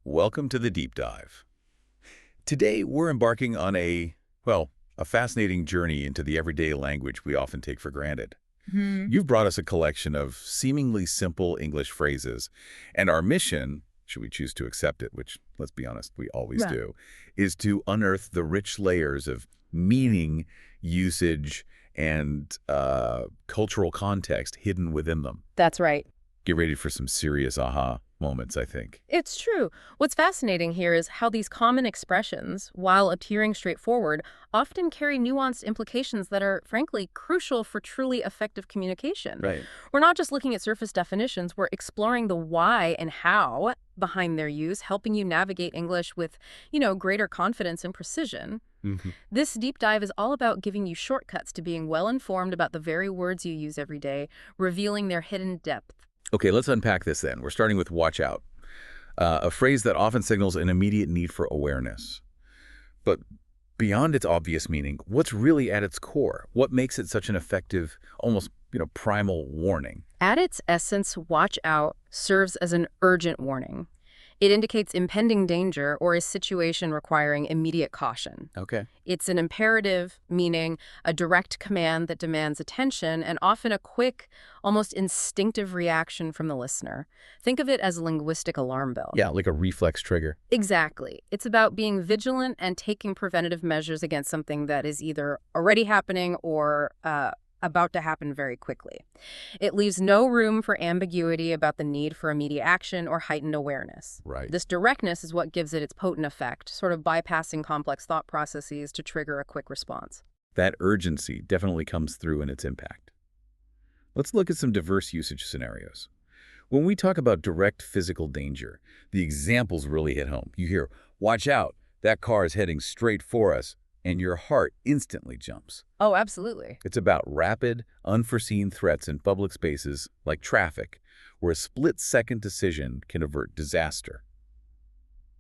Welcome to the Deep Dive. Today, we're embarking on a fascinating journey into the everyday language we often take for granted. You've brought us a collection of seemingly simple English phrases, and our mission, should we choose to accept it, which, let's be honest, we always do, is to unearth the rich layers of meaning, usage, and cultural context hidden within them. That's right. Get ready for some serious aha moments, I think. It's true. What's fascinating here is how these common expressions, while appearing straightforward, often carry nuanced implications that are, frankly, crucial for truly effective communication. Right. We're not just looking at surface definitions, we're exploring the why and how behind their use, helping you navigate English with, greater confidence and precision. This deep dive is all about giving you shortcuts to being well-informed about the very words you use every day, revealing their hidden depth. Okay, let's unpack this then. We're starting with watch out, a phrase that often signals an immediate need for awareness. But beyond its obvious meaning, what's really at its core? What makes it such an effective, almost, primal warning? At its essence, watch out serves as an urgent warning. It indicates impending danger or a situation requiring immediate caution. Okay. It's an imperative, meaning a direct command that demands attention and often a quick, almost instinctive reaction from the listener. Think of it as a linguistic alarm bell. Yeah, like a reflex trigger. Exactly. It's about being vigilant and taking preventative measures against something that is either already happening or about to happen very quickly. It leaves no room for ambiguity about the need for immediate action or heightened awareness. Right. This directness is what gives it its potent effect, sort of bypassing complex thought processes to trigger a quick response. That urgency definitely comes through in its impact. Let's look at some diverse usage scenarios. When we talk about direct physical danger, the examples really hit home. You hear, "Watch out, that car is heading straight for us," and your heart instantly jumps. Oh, absolutely. It's about rapid, unforeseen threats in public spaces like traffic, where a split-second decision can avert disaster.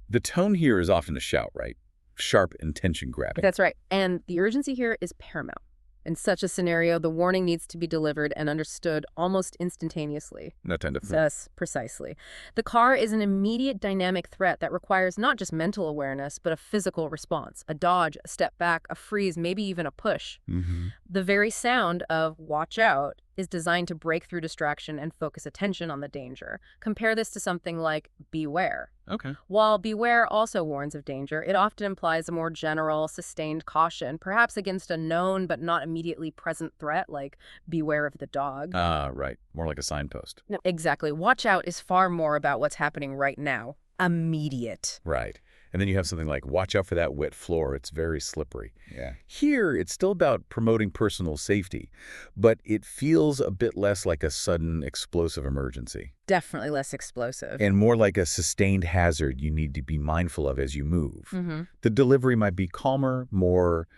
The tone here is often a shout, right? Sharp and tension-grabbing. That's right. And the urgency here is paramount. In such a scenario, the warning needs to be delivered and understood almost instantaneously. No time to think. Yes, precisely. The car is an immediate dynamic threat that requires not just mental awareness, but a physical response, a dodge, a step back, a freeze, maybe even a push. The very sound of watch out is designed to break through distraction and focus attention on the danger. Compare this to something like beware. Okay. While beware also warns of danger, it often implies a more general, sustained caution, perhaps against a known but not immediately present threat, like beware of the dog. Right. More like a signpost. No, exactly. Watch out is far more about what's happening right now. Immediate. Right. And then you have something like, watch out for that wet floor, it's very slippery. Yeah. Here, it's still about promoting personal safety, but it feels a bit less like a sudden explosive emergency. Definitely less explosive. And more like a sustained hazard you need to be mindful of as you move. The delivery might be calmer, more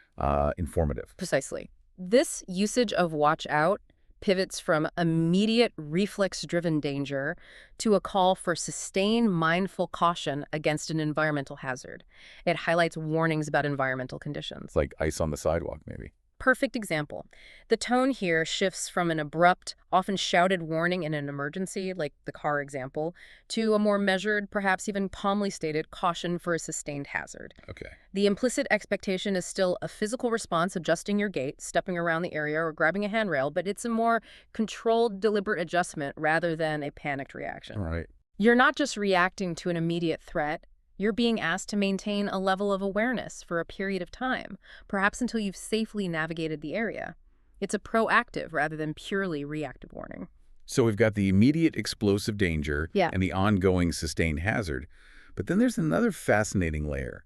informative. Precisely. This usage of watch out pivots from immediate reflex-driven danger to a call for sustained mindful caution against an environmental hazard. It highlights warnings about environmental conditions. Like ice on the sidewalk, maybe. Perfect example. The tone here shifts from an abrupt, often shouted warning in an emergency, like the car example, to a more measured, perhaps even calmly stated caution for a sustained hazard. Okay. The implicit expectation is still a physical response, adjusting your gait, stepping around the area, or grabbing a handrail, but it's a more controlled, deliberate adjustment rather than a panicked reaction. All right. You're not just reacting to an immediate threat. You're being asked to maintain a level of awareness for a period of time, perhaps until you've safely navigated the area. It's a proactive rather than purely reactive warning. So we've got the immediate explosive danger and the ongoing sustained hazard. But then there's another fascinating layer.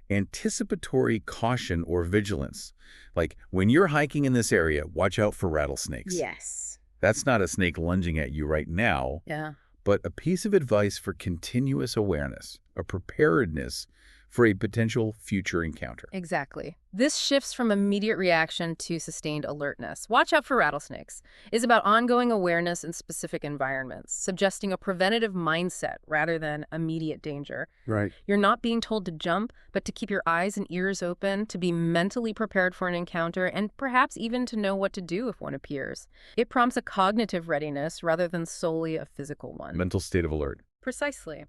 Anticipatory caution or vigilance. Like, when you're hiking in this area, watch out for rattlesnakes. Yes. That's not a snake lunging at you right now. Yeah. But a piece of advice for continuous awareness, a preparedness for a potential future encounter. Exactly. This shifts from immediate reaction to sustained alertness. Watch out for rattlesnakes is about ongoing awareness in specific environments, suggesting a preventative mindset rather than immediate danger. Right. You're not being told to jump, but to keep your eyes and ears open, to be mentally prepared for an encounter, and perhaps even to know what to do if one appears. It prompts a cognitive readiness rather than solely a physical one. Mental state of alert. Precisely.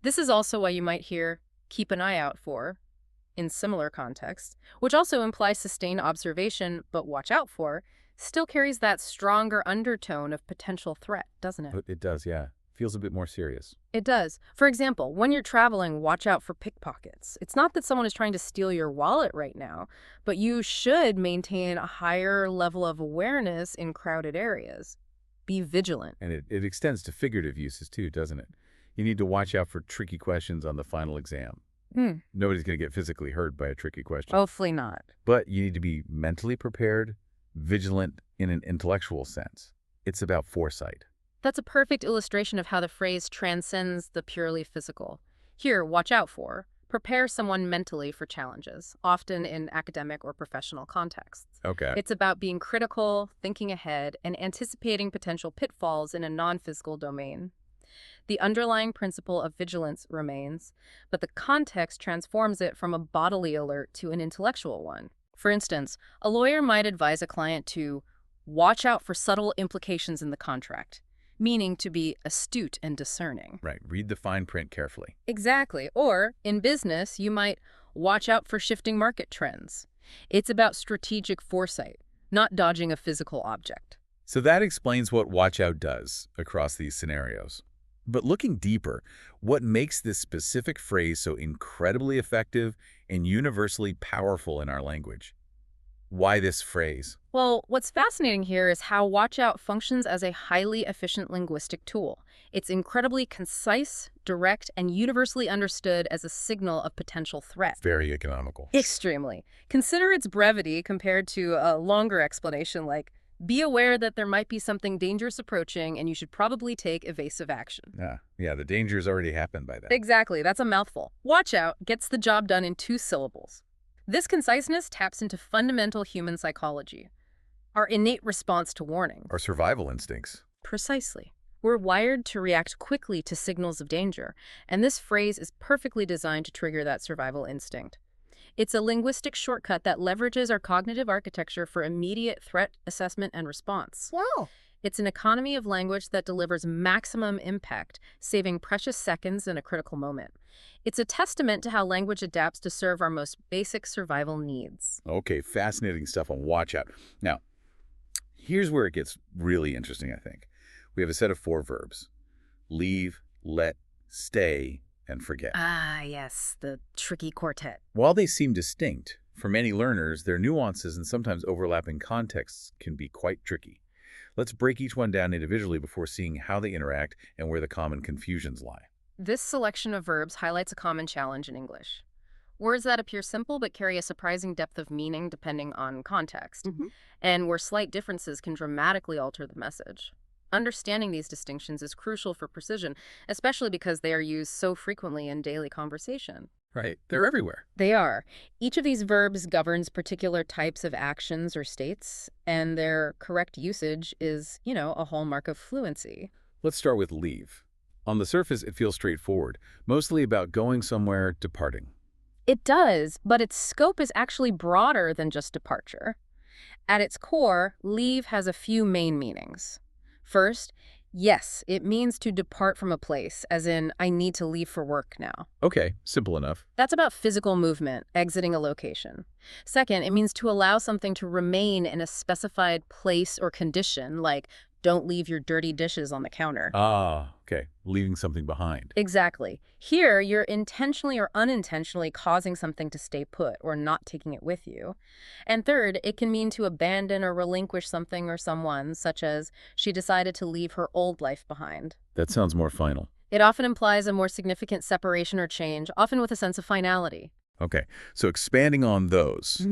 This is also why you might hear keep an eye out for in similar contexts, which also implies sustained observation, but watch out for, still carries that stronger undertone of potential threat, doesn't it? It does, yeah. Feels a bit more serious. It does. For example, when you're traveling, watch out for pickpockets. It's not that someone is trying to steal your wallet right now, but you should maintain a higher level of awareness in crowded areas. Be vigilant. And it extends to figurative uses too, doesn't it? You need to watch out for tricky questions on the final exam. Nobody's going to get physically hurt by a tricky question. Hopefully not. But you need to be mentally prepared, vigilant in an intellectual sense. It's about foresight. That's a perfect illustration of how the phrase transcends the purely physical. Here, watch out for. Prepare someone mentally for challenges, often in academic or professional contexts. Okay. It's about being critical, thinking ahead, and anticipating potential pitfalls in a non-physical domain. The underlying principle of vigilance remains, but the context transforms it from a bodily alert to an intellectual one. For instance, a lawyer might advise a client to watch out for subtle implications in the contract, meaning to be astute and discerning. Right. Read the fine print carefully. Exactly. Or, in business, you might watch out for shifting market trends. It's about strategic foresight, not dodging a physical object. So that explains what watch out does across these scenarios. But looking deeper, what makes this specific phrase so incredibly effective and universally powerful in our language? Why this phrase? Well, what's fascinating here is how watch out functions as a highly efficient linguistic tool. It's incredibly concise, direct, and universally understood as a signal of potential threat. Very economical. Extremely. Consider its brevity compared to a longer explanation like, be aware that there might be something dangerous approaching and you should probably take evasive action. Yeah, the danger's already happened by then. Exactly, that's a mouthful. Watch out gets the job done in 2 syllables. This conciseness taps into fundamental human psychology, our innate response to warning. Our survival instincts. Precisely. We're wired to react quickly to signals of danger, and this phrase is perfectly designed to trigger that survival instinct. It's a linguistic shortcut that leverages our cognitive architecture for immediate threat assessment and response. Wow. It's an economy of language that delivers maximum impact, saving precious seconds in a critical moment. It's a testament to how language adapts to serve our most basic survival needs. Okay, fascinating stuff on watch out. Now, here's where it gets really interesting, I think. We have a set of 4 verbs. Leave, let, stay, and forget. Ah, yes, the tricky quartet. While they seem distinct, for many learners, their nuances and sometimes overlapping contexts can be quite tricky. Let's break each one down individually before seeing how they interact and where the common confusions lie. This selection of verbs highlights a common challenge in English. Words that appear simple but carry a surprising depth of meaning depending on context, and where slight differences can dramatically alter the message. Understanding these distinctions is crucial for precision, especially because they are used so frequently in daily conversation. Right. They're everywhere. They are. Each of these verbs governs particular types of actions or states, and their correct usage is, a hallmark of fluency. Let's start with leave. On the surface, it feels straightforward, mostly about going somewhere, departing. It does, but its scope is actually broader than just departure. At its core, leave has a few main meanings. First, yes, it means to depart from a place, as in, I need to leave for work now. Okay, simple enough. That's about physical movement, exiting a location. Second, it means to allow something to remain in a specified place or condition, like don't leave your dirty dishes on the counter. Ah, okay. Leaving something behind. Exactly. Here, you're intentionally or unintentionally causing something to stay put or not taking it with you. And third, it can mean to abandon or relinquish something or someone, such as she decided to leave her old life behind. That sounds more final. It often implies a more significant separation or change, often with a sense of finality. Okay, so expanding on those.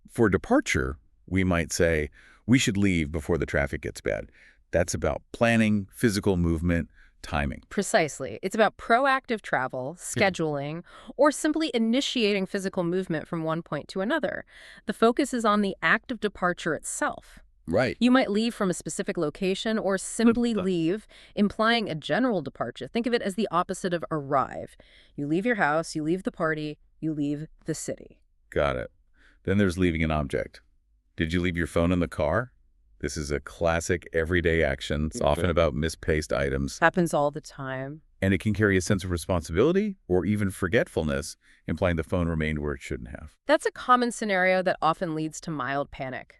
For departure, we might say, we should leave before the traffic gets bad. That's about planning, physical movement, timing. Precisely. It's about proactive travel, scheduling, or simply initiating physical movement from one point to another. The focus is on the act of departure itself. Right. You might leave from a specific location or simply leave, implying a general departure. Think of it as the opposite of arrive. You leave your house, you leave the party, you leave the city. Got it. Then there's leaving an object. Did you leave your phone in the car? This is a classic everyday action. It's often about misplaced items. Happens all the time. And it can carry a sense of responsibility or even forgetfulness, implying the phone remained where it shouldn't have. That's a common scenario that often leads to mild panic.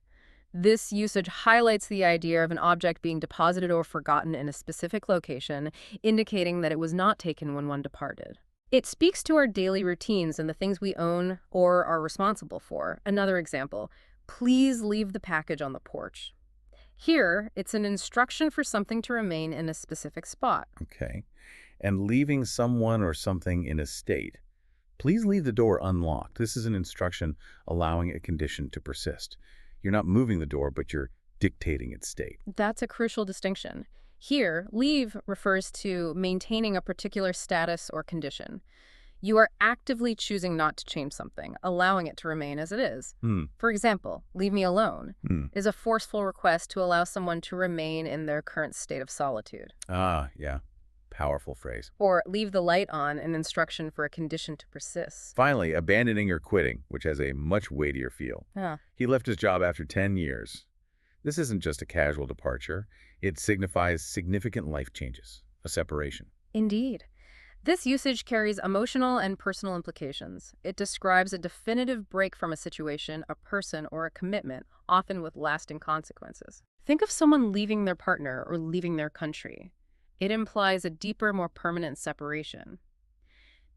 This usage highlights the idea of an object being deposited or forgotten in a specific location, indicating that it was not taken when one departed. It speaks to our daily routines and the things we own or are responsible for. Another example, please leave the package on the porch. Here, it's an instruction for something to remain in a specific spot. Okay. And leaving someone or something in a state. Please leave the door unlocked. This is an instruction allowing a condition to persist. You're not moving the door, but you're dictating its state. That's a crucial distinction. Here, leave refers to maintaining a particular status or condition. You are actively choosing not to change something, allowing it to remain as it is. For example, leave me alone is a forceful request to allow someone to remain in their current state of solitude. Ah, yeah. Powerful phrase. Or leave the light on, an instruction for a condition to persist. Finally, abandoning or quitting, which has a much weightier feel. He left his job after 10 years. This isn't just a casual departure. It signifies significant life changes, a separation. Indeed. This usage carries emotional and personal implications. It describes a definitive break from a situation, a person, or a commitment, often with lasting consequences. Think of someone leaving their partner or leaving their country. It implies a deeper, more permanent separation.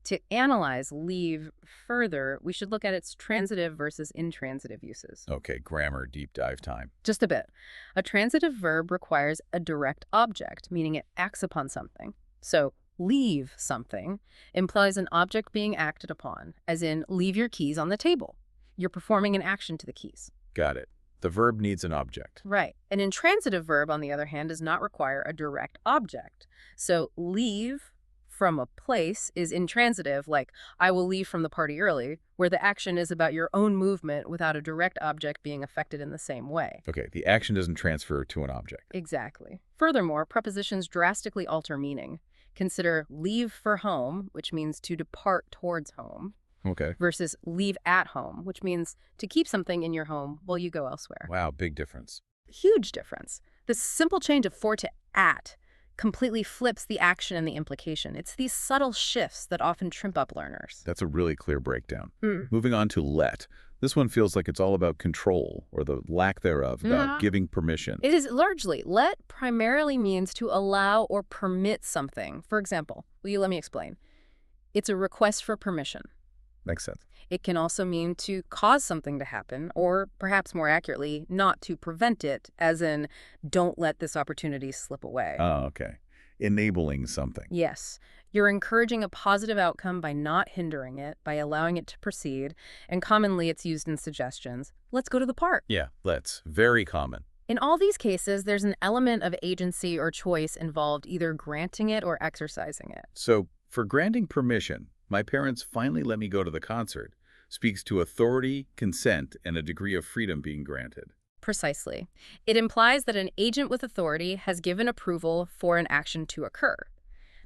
To analyze leave further, we should look at its transitive versus intransitive uses. Okay, grammar deep dive time. Just a bit. A transitive verb requires a direct object, meaning it acts upon something. So, leave something implies an object being acted upon, as in leave your keys on the table. You're performing an action to the keys. Got it. The verb needs an object. Right. An intransitive verb, on the other hand, does not require a direct object. So leave from a place is intransitive, like I will leave from the party early, where the action is about your own movement without a direct object being affected in the same way. Okay, the action doesn't transfer to an object. Exactly. Furthermore, prepositions drastically alter meaning. Consider leave for home, which means to depart towards home. Okay. Versus leave at home, which means to keep something in your home while you go elsewhere. Wow, big difference. Huge difference. The simple change of for to at completely flips the action and the implication. It's these subtle shifts that often trip up learners. That's a really clear breakdown. Moving on to let. This one feels like it's all about control, or the lack thereof, about giving permission. It is largely. Let primarily means to allow or permit something. For example, will you let me explain? It's a request for permission. Makes sense. It can also mean to cause something to happen, or perhaps more accurately, not to prevent it, as in, don't let this opportunity slip away. Oh, okay. Enabling something. Yes. You're encouraging a positive outcome by not hindering it, by allowing it to proceed, and commonly it's used in suggestions. Let's go to the park. Yeah, let's. Very common. In all these cases, there's an element of agency or choice involved, either granting it or exercising it. So, for granting permission, my parents finally let me go to the concert, speaks to authority, consent, and a degree of freedom being granted. Precisely. It implies that an agent with authority has given approval for an action to occur.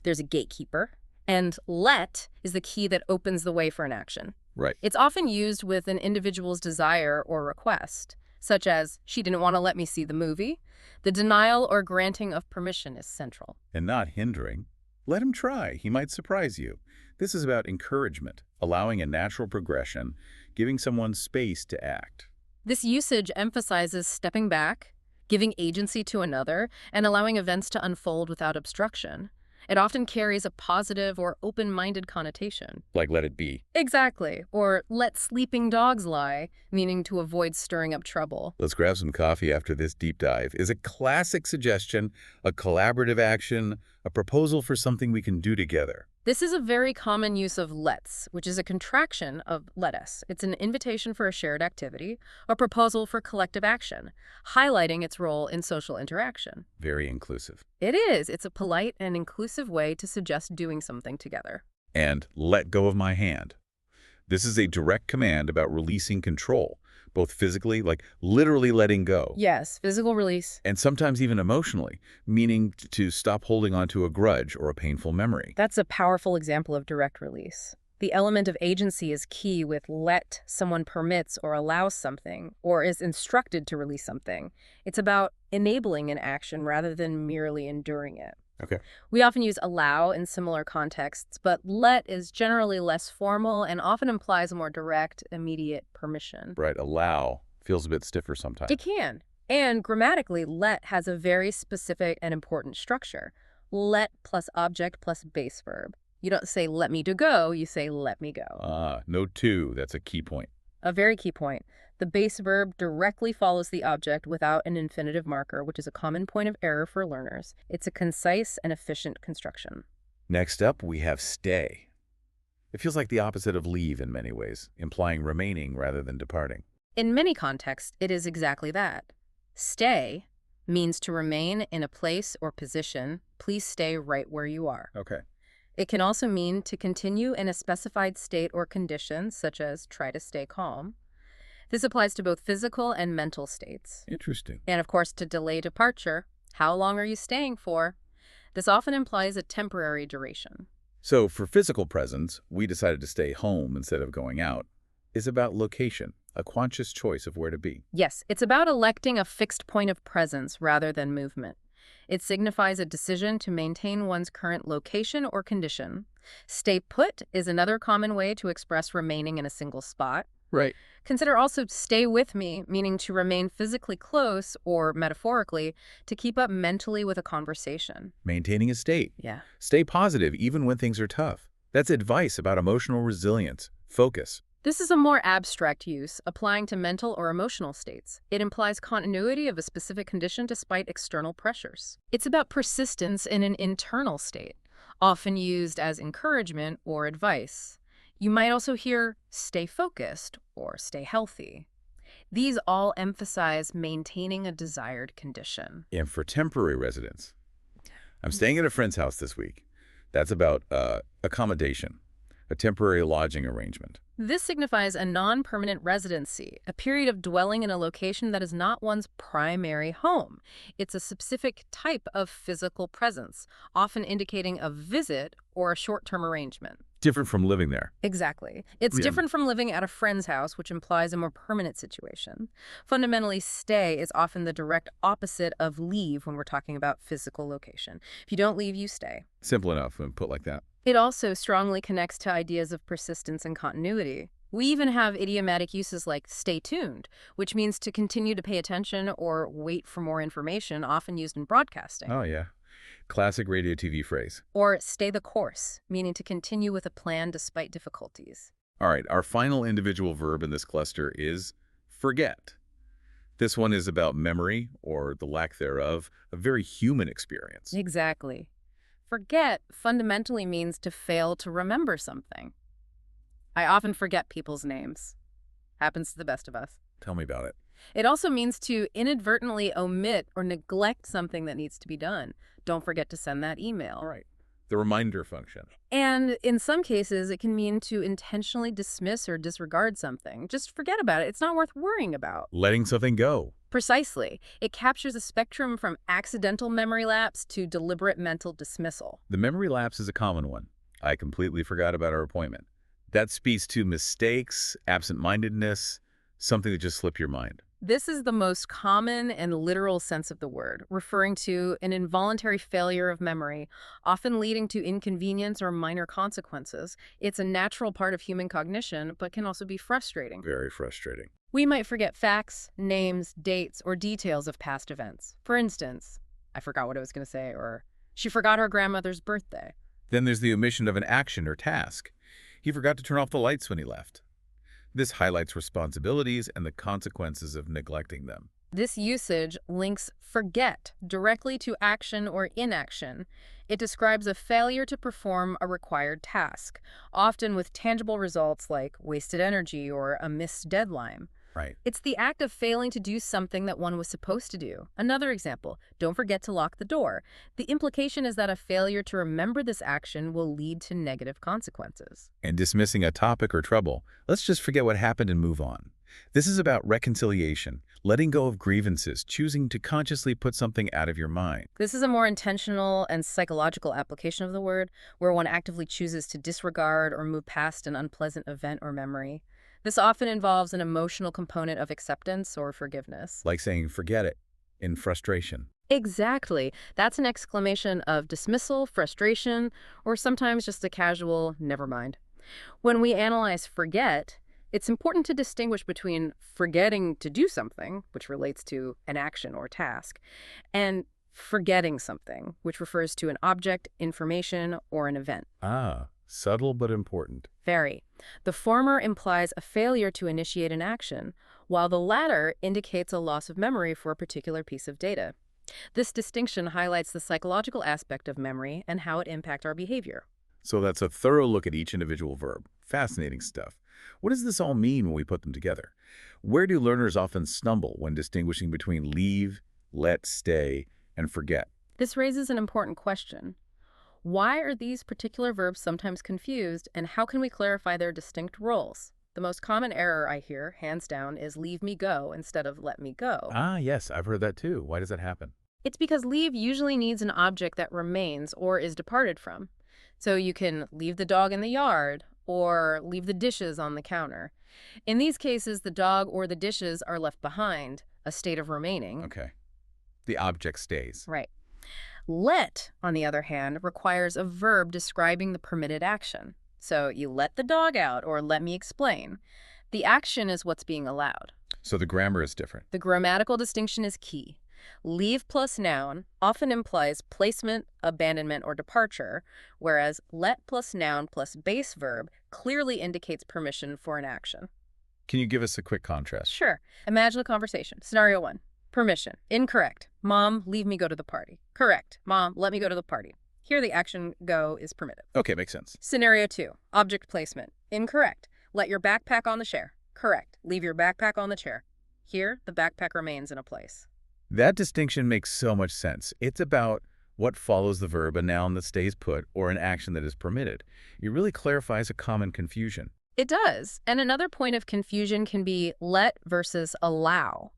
There's a gatekeeper, and let is the key that opens the way for an action. Right. It's often used with an individual's desire or request, such as, she didn't want to let me see the movie. The denial or granting of permission is central. And not hindering. Let him try. He might surprise you. This is about encouragement, allowing a natural progression, giving someone space to act. This usage emphasizes stepping back, giving agency to another, and allowing events to unfold without obstruction. It often carries a positive or open-minded connotation. Like let it be. Exactly. Or let sleeping dogs lie, meaning to avoid stirring up trouble. Let's grab some coffee after this deep dive is a classic suggestion, a collaborative action, a proposal for something we can do together. This is a very common use of let's, which is a contraction of let us. It's an invitation for a shared activity, a proposal for collective action, highlighting its role in social interaction. Very inclusive. It is. It's a polite and inclusive way to suggest doing something together. And let go of my hand. This is a direct command about releasing control, both physically, like literally letting go. Yes, physical release. And sometimes even emotionally, meaning to stop holding on to a grudge or a painful memory. That's a powerful example of direct release. The element of agency is key with let. Someone permits or allows something, or is instructed to release something. It's about enabling an action rather than merely enduring it. Okay. We often use allow in similar contexts, but let is generally less formal and often implies a more direct, immediate permission. Right. Allow feels a bit stiffer sometimes. It can. And grammatically, let has a very specific and important structure. Let plus object plus base verb. You don't say let me to go, you say let me go. No to. That's a key point. A very key point. The base verb directly follows the object without an infinitive marker, which is a common point of error for learners. It's a concise and efficient construction. Next up, we have stay. It feels like the opposite of leave in many ways, implying remaining rather than departing. In many contexts, it is exactly that. Stay means to remain in a place or position. Please stay right where you are. Okay. It can also mean to continue in a specified state or condition, such as try to stay calm. This applies to both physical and mental states. Interesting. And of course, to delay departure. How long are you staying for? This often implies a temporary duration. So for physical presence, we decided to stay home instead of going out. It's about location, a conscious choice of where to be. Yes, it's about electing a fixed point of presence rather than movement. It signifies a decision to maintain one's current location or condition. Stay put is another common way to express remaining in a single spot. Right. Consider also stay with me, meaning to remain physically close or, metaphorically, to keep up mentally with a conversation. Maintaining a state. Yeah. Stay positive even when things are tough. That's advice about emotional resilience, focus. This is a more abstract use, applying to mental or emotional states. It implies continuity of a specific condition despite external pressures. It's about persistence in an internal state, often used as encouragement or advice. You might also hear stay focused or stay healthy. These all emphasize maintaining a desired condition. And for temporary residents, I'm staying at a friend's house this week. That's about accommodation, a temporary lodging arrangement. This signifies a non-permanent residency, a period of dwelling in a location that is not one's primary home. It's a specific type of physical presence, often indicating a visit or a short-term arrangement. Different from living there. Exactly. It's different from living at a friend's house, which implies a more permanent situation. Fundamentally, stay is often the direct opposite of leave when we're talking about physical location. If you don't leave, you stay. Simple enough when put like that. It also strongly connects to ideas of persistence and continuity. We even have idiomatic uses like stay tuned, which means to continue to pay attention or wait for more information, often used in broadcasting. Oh, yeah. Classic radio TV phrase. Or stay the course, meaning to continue with a plan despite difficulties. All right, our final individual verb in this cluster is forget. This one is about memory, or the lack thereof, a very human experience. Exactly. Forget fundamentally means to fail to remember something. I often forget people's names. Happens to the best of us. Tell me about it. It also means to inadvertently omit or neglect something that needs to be done. Don't forget to send that email. All right. The reminder function. And in some cases, it can mean to intentionally dismiss or disregard something. Just forget about it. It's not worth worrying about. Letting something go. Precisely. It captures a spectrum from accidental memory lapse to deliberate mental dismissal. The memory lapse is a common one. I completely forgot about our appointment. That speaks to mistakes, absent-mindedness, something that just slipped your mind. This is the most common and literal sense of the word, referring to an involuntary failure of memory, often leading to inconvenience or minor consequences. It's a natural part of human cognition, but can also be frustrating. Very frustrating. We might forget facts, names, dates, or details of past events. For instance, I forgot what I was going to say, or she forgot her grandmother's birthday. Then there's the omission of an action or task. He forgot to turn off the lights when he left. This highlights responsibilities and the consequences of neglecting them. This usage links forget directly to action or inaction. It describes a failure to perform a required task, often with tangible results like wasted energy or a missed deadline. Right. It's the act of failing to do something that one was supposed to do. Another example, don't forget to lock the door. The implication is that a failure to remember this action will lead to negative consequences. And dismissing a topic or trouble, let's just forget what happened and move on. This is about reconciliation, letting go of grievances, choosing to consciously put something out of your mind. This is a more intentional and psychological application of the word, where one actively chooses to disregard or move past an unpleasant event or memory. This often involves an emotional component of acceptance or forgiveness. Like saying, forget it, in frustration. Exactly. That's an exclamation of dismissal, frustration, or sometimes just a casual never mind. When we analyze forget, it's important to distinguish between forgetting to do something, which relates to an action or task, and forgetting something, which refers to an object, information, or an event. Ah, subtle but important. Very. The former implies a failure to initiate an action, while the latter indicates a loss of memory for a particular piece of data. This distinction highlights the psychological aspect of memory and how it impacts our behavior. So that's a thorough look at each individual verb. Fascinating stuff. What does this all mean when we put them together? Where do learners often stumble when distinguishing between leave, let, stay, and forget? This raises an important question. Why are these particular verbs sometimes confused, and how can we clarify their distinct roles? The most common error I hear, hands down, is leave me go instead of let me go. Ah, yes, I've heard that too. Why does that happen? It's because leave usually needs an object that remains or is departed from. So you can leave the dog in the yard or leave the dishes on the counter. In these cases, the dog or the dishes are left behind, a state of remaining. Okay. The object stays. Right. Let, on the other hand, requires a verb describing the permitted action. So you let the dog out, or let me explain. The action is what's being allowed. So the grammar is different. The grammatical distinction is key. Leave plus noun often implies placement, abandonment, or departure, whereas let plus noun plus base verb clearly indicates permission for an action. Can you give us a quick contrast? Sure. Imagine a conversation. Scenario 1. Permission. Incorrect. Mom, leave me go to the party. Correct. Mom, let me go to the party. Here the action go is permitted. Okay, makes sense. Scenario 2. Object placement. Incorrect. Let your backpack on the chair. Correct. Leave your backpack on the chair. Here, the backpack remains in a place. That distinction makes so much sense. It's about what follows the verb, a noun that stays put, or an action that is permitted. It really clarifies a common confusion. It does. And another point of confusion can be let versus allow.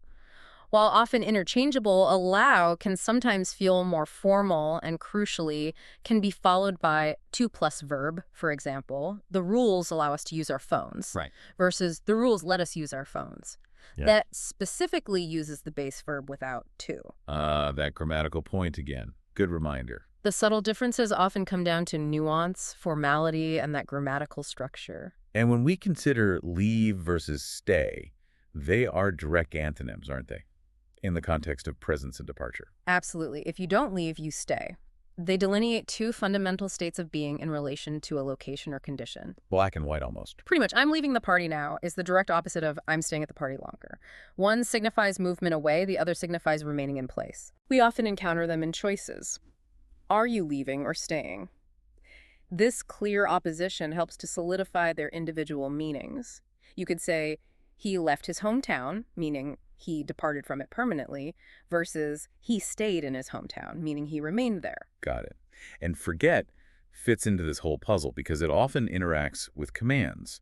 While often interchangeable, allow can sometimes feel more formal and, crucially, can be followed by to plus verb. For example, the rules allow us to use our phones, Right. versus the rules let us use our phones. Yeah. That specifically uses the base verb without to. That grammatical point again. Good reminder. The subtle differences often come down to nuance, formality, and that grammatical structure. And when we consider leave versus stay, they are direct antonyms, aren't they? In the context of presence and departure. Absolutely. If you don't leave, you stay. They delineate two fundamental states of being in relation to a location or condition. Black and white almost. Pretty much, I'm leaving the party now is the direct opposite of I'm staying at the party longer. One signifies movement away, the other signifies remaining in place. We often encounter them in choices. Are you leaving or staying? This clear opposition helps to solidify their individual meanings. You could say, he left his hometown, meaning he departed from it permanently, versus he stayed in his hometown, meaning he remained there. Got it. And forget fits into this whole puzzle because it often interacts with commands,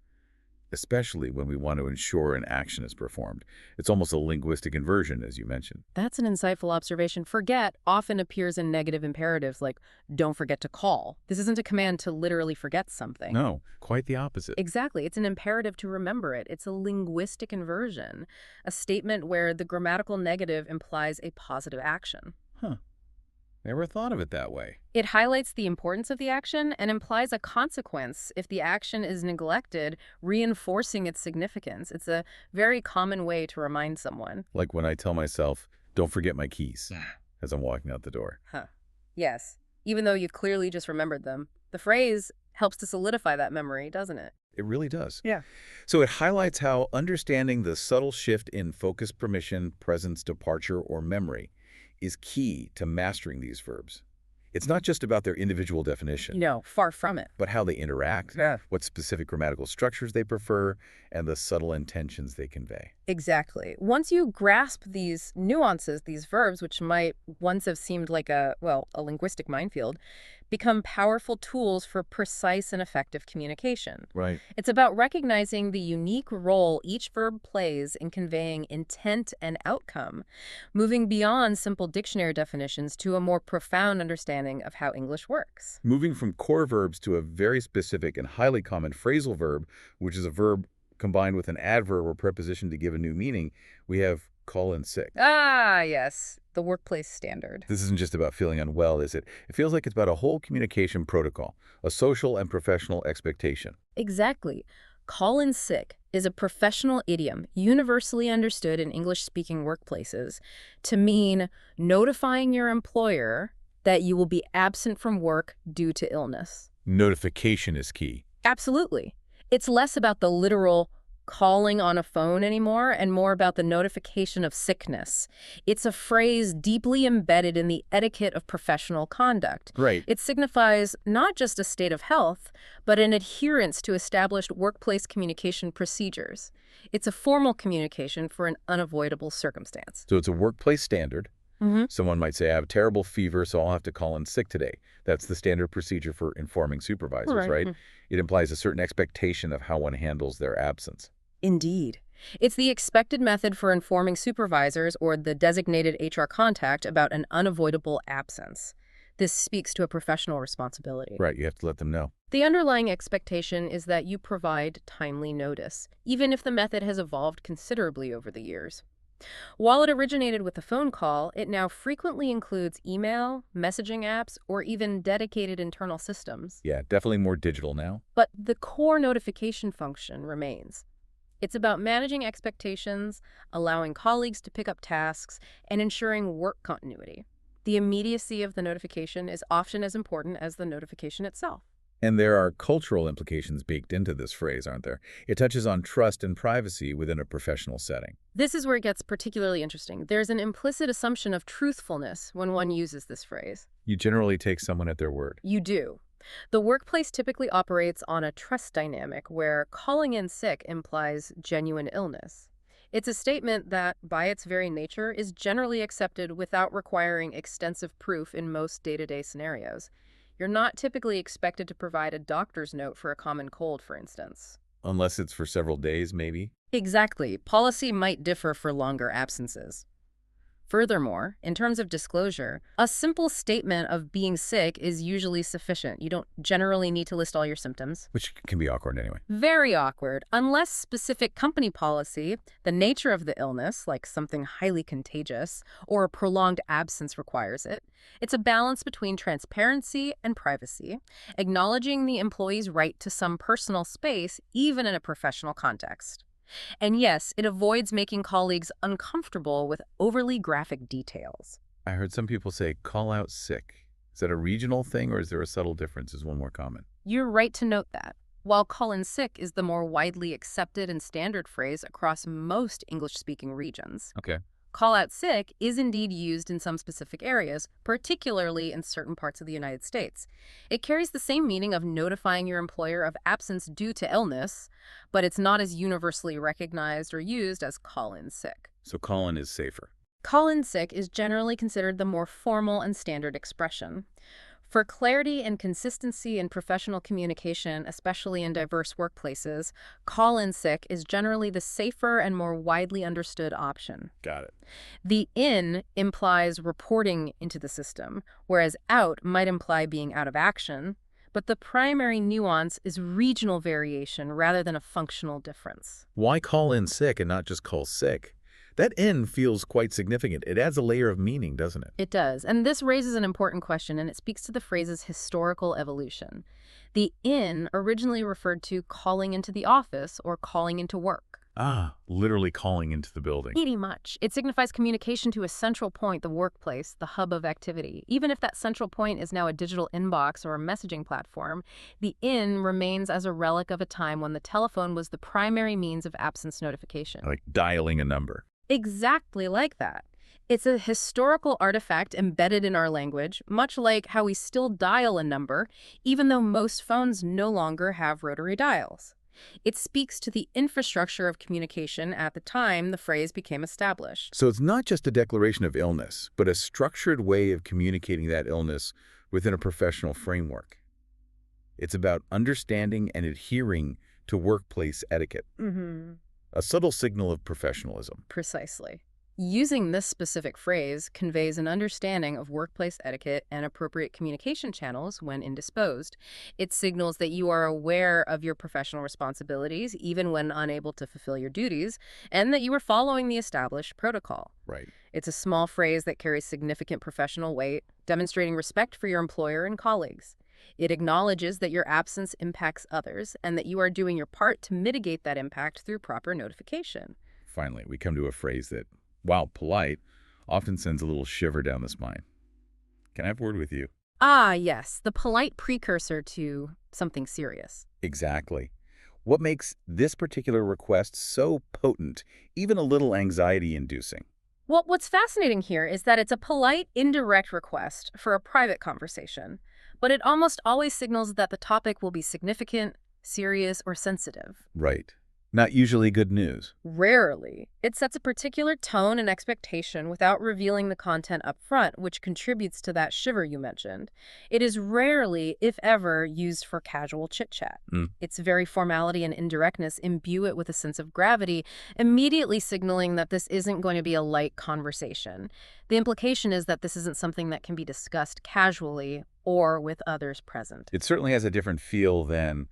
especially when we want to ensure an action is performed. It's almost a linguistic inversion, as you mentioned. That's an insightful observation. Forget often appears in negative imperatives like, don't forget to call. This isn't a command to literally forget something. No, quite the opposite. Exactly. It's an imperative to remember it. It's a linguistic inversion, a statement where the grammatical negative implies a positive action. Huh. Never thought of it that way. It highlights the importance of the action and implies a consequence if the action is neglected, reinforcing its significance. It's a very common way to remind someone. Like when I tell myself, don't forget my keys, as I'm walking out the door. Huh. Yes. Even though you clearly just remembered them, the phrase helps to solidify that memory, doesn't it? It really does. Yeah. So it highlights how understanding the subtle shift in focus, permission, presence, departure, or memory is key to mastering these verbs. It's not just about their individual definition. No, far from it. But how they interact, what specific grammatical structures they prefer, and the subtle intentions they convey. Exactly. Once you grasp these nuances, these verbs, which might once have seemed like a linguistic minefield, become powerful tools for precise and effective communication. Right. It's about recognizing the unique role each verb plays in conveying intent and outcome, moving beyond simple dictionary definitions to a more profound understanding of how English works. Moving from core verbs to a very specific and highly common phrasal verb, which is a verb combined with an adverb or preposition to give a new meaning, we have call in sick. Ah, yes, the workplace standard. This isn't just about feeling unwell, is it? It feels like it's about a whole communication protocol, a social and professional expectation. Exactly. Call in sick is a professional idiom universally understood in English-speaking workplaces to mean notifying your employer that you will be absent from work due to illness. Notification is key. Absolutely. It's less about the literal calling on a phone anymore and more about the notification of sickness. It's a phrase deeply embedded in the etiquette of professional conduct. Right. It signifies not just a state of health, but an adherence to established workplace communication procedures. It's a formal communication for an unavoidable circumstance. So it's a workplace standard. Someone might say, I have a terrible fever, so I'll have to call in sick today. That's the standard procedure for informing supervisors, right? It implies a certain expectation of how one handles their absence. Indeed. It's the expected method for informing supervisors or the designated HR contact about an unavoidable absence. This speaks to a professional responsibility. Right, you have to let them know. The underlying expectation is that you provide timely notice, even if the method has evolved considerably over the years. While it originated with a phone call, it now frequently includes email, messaging apps, or even dedicated internal systems. Yeah, definitely more digital now. But the core notification function remains. It's about managing expectations, allowing colleagues to pick up tasks, and ensuring work continuity. The immediacy of the notification is often as important as the notification itself. And there are cultural implications baked into this phrase, aren't there? It touches on trust and privacy within a professional setting. This is where it gets particularly interesting. There's an implicit assumption of truthfulness when one uses this phrase. You generally take someone at their word. You do. The workplace typically operates on a trust dynamic where calling in sick implies genuine illness. It's a statement that, by its very nature, is generally accepted without requiring extensive proof in most day-to-day scenarios. You're not typically expected to provide a doctor's note for a common cold, for instance. Unless it's for several days, maybe? Exactly. Policy might differ for longer absences. Furthermore, in terms of disclosure, a simple statement of being sick is usually sufficient. You don't generally need to list all your symptoms. Which can be awkward anyway. Very awkward, unless specific company policy, the nature of the illness, like something highly contagious, or a prolonged absence requires it. It's a balance between transparency and privacy, acknowledging the employee's right to some personal space, even in a professional context. And yes, it avoids making colleagues uncomfortable with overly graphic details. I heard some people say, call out sick. Is that a regional thing, or is there a subtle difference? Is one more common? You're right to note that. While call in sick is the more widely accepted and standard phrase across most English-speaking regions, Okay. call out sick is indeed used in some specific areas, particularly in certain parts of the United States. It carries the same meaning of notifying your employer of absence due to illness, but it's not as universally recognized or used as call in sick. So call in is safer. Call in sick is generally considered the more formal and standard expression. For clarity and consistency in professional communication, especially in diverse workplaces, call in sick is generally the safer and more widely understood option. Got it. The in implies reporting into the system, whereas out might imply being out of action, but the primary nuance is regional variation rather than a functional difference. Why call in sick and not just call sick? That in feels quite significant. It adds a layer of meaning, doesn't it? It does, and this raises an important question, and it speaks to the phrase's historical evolution. The in originally referred to calling into the office or calling into work. Ah, literally calling into the building. Pretty much. It signifies communication to a central point, the workplace, the hub of activity. Even if that central point is now a digital inbox or a messaging platform, the in remains as a relic of a time when the telephone was the primary means of absence notification. Like dialing a number. Exactly like that. It's a historical artifact embedded in our language, much like how we still dial a number, even though most phones no longer have rotary dials. It speaks to the infrastructure of communication at the time the phrase became established. So it's not just a declaration of illness, but a structured way of communicating that illness within a professional framework. It's about understanding and adhering to workplace etiquette. A subtle signal of professionalism. Precisely. Using this specific phrase conveys an understanding of workplace etiquette and appropriate communication channels when indisposed. It signals that you are aware of your professional responsibilities, even when unable to fulfill your duties, and that you are following the established protocol. Right. It's a small phrase that carries significant professional weight, demonstrating respect for your employer and colleagues. It acknowledges that your absence impacts others and that you are doing your part to mitigate that impact through proper notification. Finally, we come to a phrase that, while polite, often sends a little shiver down the spine. Can I have a word with you? Ah, yes, the polite precursor to something serious. Exactly. What makes this particular request so potent, even a little anxiety-inducing? Well, what's fascinating here is that it's a polite, indirect request for a private conversation, but it almost always signals that the topic will be significant, serious, or sensitive. Right. Not usually good news. Rarely. It sets a particular tone and expectation without revealing the content up front, which contributes to that shiver you mentioned. It is rarely, if ever, used for casual chit-chat. Its very formality and indirectness imbue it with a sense of gravity, immediately signaling that this isn't going to be a light conversation. The implication is that this isn't something that can be discussed casually or with others present. It certainly has a different feel than,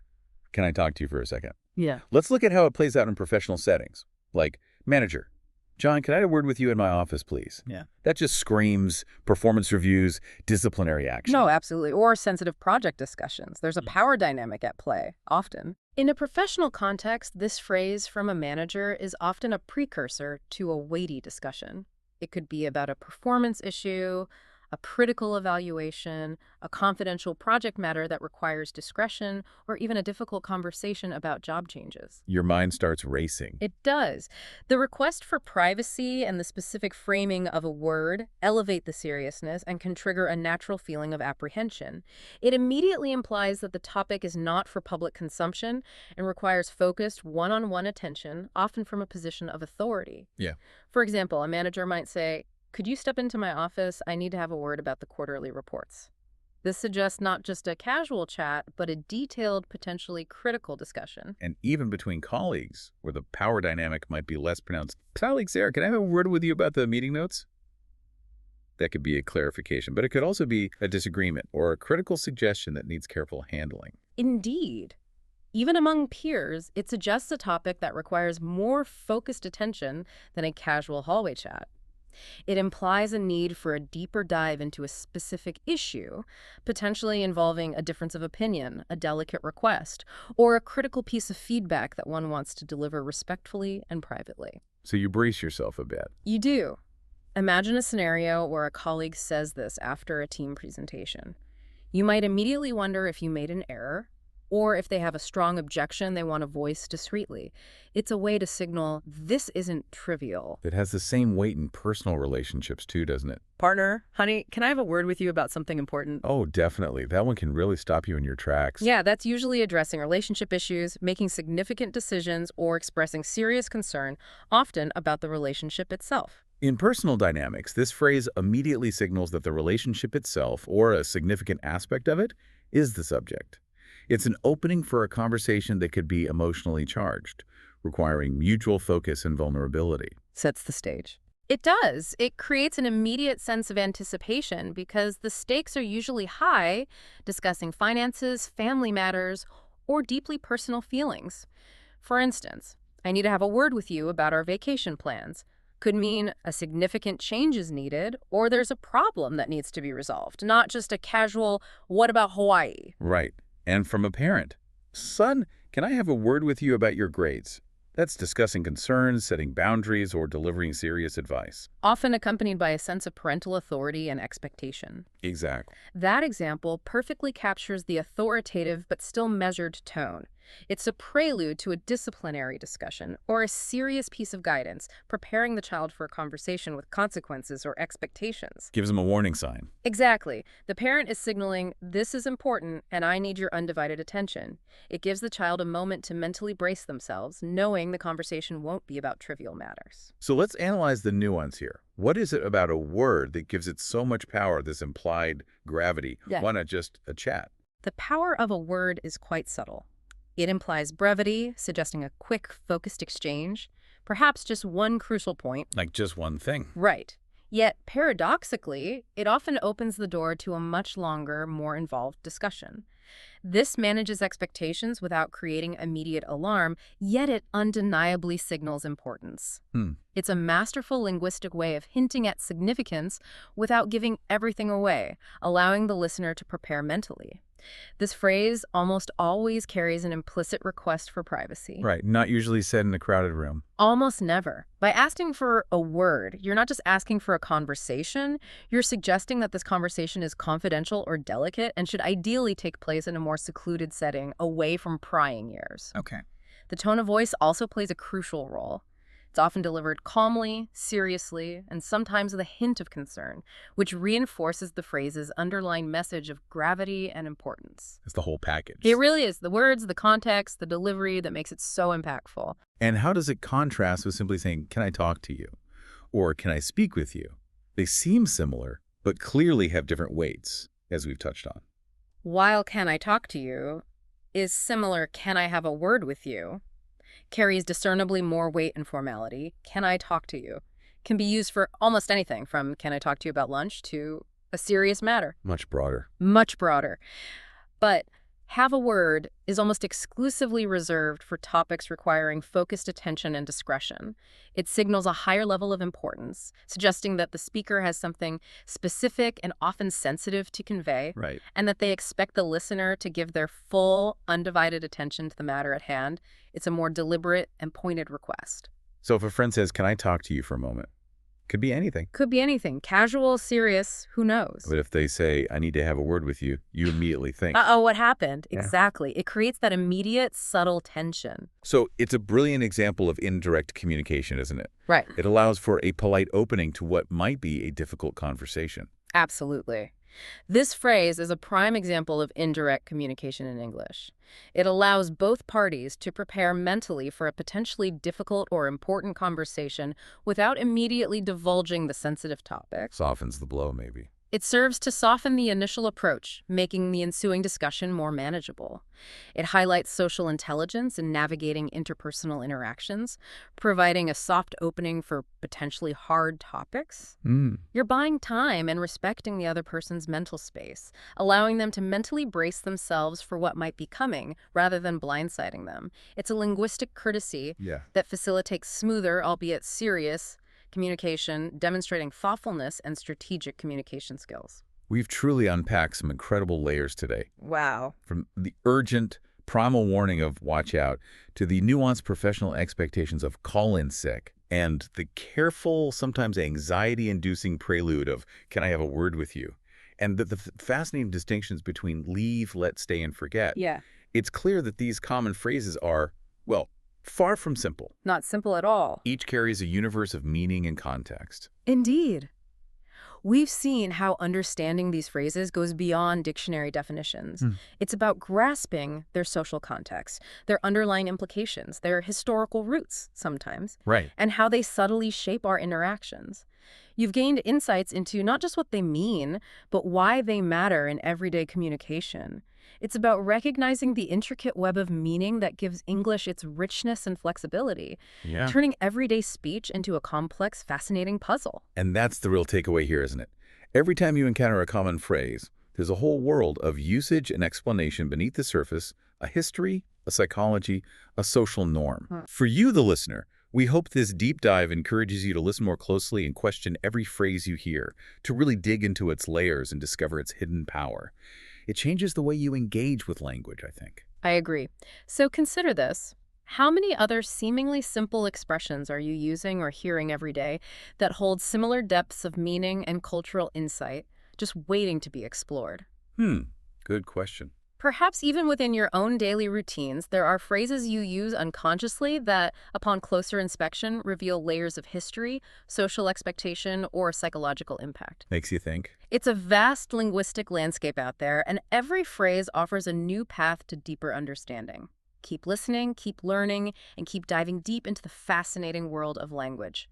can I talk to you for a second? Yeah. Let's look at how it plays out in professional settings. Like, manager, John, can I have a word with you in my office, please? Yeah. That just screams performance reviews, disciplinary action. No, absolutely. Or sensitive project discussions. There's a power dynamic at play, often. In a professional context, this phrase from a manager is often a precursor to a weighty discussion. It could be about a performance issue, a critical evaluation, a confidential project matter that requires discretion, or even a difficult conversation about job changes. Your mind starts racing. It does. The request for privacy and the specific framing of a word elevate the seriousness and can trigger a natural feeling of apprehension. It immediately implies that the topic is not for public consumption and requires focused, one-on-one attention, often from a position of authority. Yeah. For example, a manager might say, "Could you step into my office? I need to have a word about the quarterly reports." This suggests not just a casual chat, but a detailed, potentially critical discussion. And even between colleagues, where the power dynamic might be less pronounced. Colleague Sarah, can I have a word with you about the meeting notes? That could be a clarification, but it could also be a disagreement or a critical suggestion that needs careful handling. Indeed. Even among peers, it suggests a topic that requires more focused attention than a casual hallway chat. It implies a need for a deeper dive into a specific issue, potentially involving a difference of opinion, a delicate request, or a critical piece of feedback that one wants to deliver respectfully and privately. So you brace yourself a bit. You do. Imagine a scenario where a colleague says this after a team presentation. You might immediately wonder if you made an error, or if they have a strong objection they want to voice discreetly. It's a way to signal this isn't trivial. It has the same weight in personal relationships too, doesn't it? Partner, honey, can I have a word with you about something important? Oh, definitely. That one can really stop you in your tracks. Yeah, that's usually addressing relationship issues, making significant decisions, or expressing serious concern, often about the relationship itself. In personal dynamics, this phrase immediately signals that the relationship itself, or a significant aspect of it, is the subject. It's an opening for a conversation that could be emotionally charged, requiring mutual focus and vulnerability. Sets the stage. It does. It creates an immediate sense of anticipation because the stakes are usually high, discussing finances, family matters, or deeply personal feelings. For instance, I need to have a word with you about our vacation plans. Could mean a significant change is needed, or there's a problem that needs to be resolved, not just a casual, what about Hawaii? Right. And from a parent. Son, can I have a word with you about your grades? That's discussing concerns, setting boundaries, or delivering serious advice. Often accompanied by a sense of parental authority and expectation. Exactly. That example perfectly captures the authoritative but still measured tone. It's a prelude to a disciplinary discussion or a serious piece of guidance, preparing the child for a conversation with consequences or expectations. Gives them a warning sign. Exactly. The parent is signaling, this is important and I need your undivided attention. It gives the child a moment to mentally brace themselves, knowing the conversation won't be about trivial matters. So let's analyze the nuance here. What is it about a word that gives it so much power, this implied gravity? Yeah. Why not just a chat? The power of a word is quite subtle. It implies brevity, suggesting a quick, focused exchange, perhaps just one crucial point. Like just one thing. Right. Yet, paradoxically, it often opens the door to a much longer, more involved discussion. This manages expectations without creating immediate alarm, yet it undeniably signals importance. It's a masterful linguistic way of hinting at significance without giving everything away, allowing the listener to prepare mentally. This phrase almost always carries an implicit request for privacy. Right, not usually said in a crowded room. Almost never. By asking for a word, you're not just asking for a conversation, you're suggesting that this conversation is confidential or delicate and should ideally take place in a more secluded setting, away from prying ears. Okay. The tone of voice also plays a crucial role. It's often delivered calmly, seriously, and sometimes with a hint of concern, which reinforces the phrase's underlying message of gravity and importance. It's the whole package. It really is. The words, the context, the delivery that makes it so impactful. And how does it contrast with simply saying, can I talk to you? Or can I speak with you? They seem similar, but clearly have different weights, as we've touched on. While can I talk to you is similar, can I have a word with you, carries discernibly more weight and formality. Can I talk to you can be used for almost anything, from can I talk to you about lunch to a serious matter. Much broader. Much broader. But have a word is almost exclusively reserved for topics requiring focused attention and discretion. It signals a higher level of importance, suggesting that the speaker has something specific and often sensitive to convey, Right. and that they expect the listener to give their full, undivided attention to the matter at hand. It's a more deliberate and pointed request. So if a friend says, can I talk to you for a moment? Could be anything. Could be anything. Casual, serious, who knows? But if they say, I need to have a word with you, you immediately think. Uh-oh, what happened? Yeah. Exactly. It creates that immediate, subtle tension. So it's a brilliant example of indirect communication, isn't it? Right. It allows for a polite opening to what might be a difficult conversation. Absolutely. This phrase is a prime example of indirect communication in English. It allows both parties to prepare mentally for a potentially difficult or important conversation without immediately divulging the sensitive topic. Softens the blow, maybe. It serves to soften the initial approach, making the ensuing discussion more manageable. It highlights social intelligence in navigating interpersonal interactions, providing a soft opening for potentially hard topics. You're buying time and respecting the other person's mental space, allowing them to mentally brace themselves for what might be coming, rather than blindsiding them. It's a linguistic courtesy that facilitates smoother, albeit serious, communication, demonstrating thoughtfulness and strategic communication skills. We've truly unpacked some incredible layers today. Wow. From the urgent, primal warning of watch out to the nuanced professional expectations of call in sick and the careful, sometimes anxiety-inducing prelude of can I have a word with you? And the fascinating distinctions between leave, let, stay, and forget. Yeah. It's clear that these common phrases are, well, far from simple. Not simple at all. Each carries a universe of meaning and context. Indeed. We've seen how understanding these phrases goes beyond dictionary definitions. It's about grasping their social context, their underlying implications, their historical roots sometimes, Right. and how they subtly shape our interactions. You've gained insights into not just what they mean, but why they matter in everyday communication. It's about recognizing the intricate web of meaning that gives English its richness and flexibility, turning everyday speech into a complex, fascinating puzzle. And that's the real takeaway here, isn't it? Every time you encounter a common phrase, there's a whole world of usage and explanation beneath the surface, a history, a psychology, a social norm. For you, the listener, we hope this deep dive encourages you to listen more closely and question every phrase you hear, to really dig into its layers and discover its hidden power. It changes the way you engage with language, I think. I agree. So consider this. How many other seemingly simple expressions are you using or hearing every day that hold similar depths of meaning and cultural insight, just waiting to be explored? Good question. Perhaps even within your own daily routines, there are phrases you use unconsciously that, upon closer inspection, reveal layers of history, social expectation, or psychological impact. Makes you think. It's a vast linguistic landscape out there, and every phrase offers a new path to deeper understanding. Keep listening, keep learning, and keep diving deep into the fascinating world of language.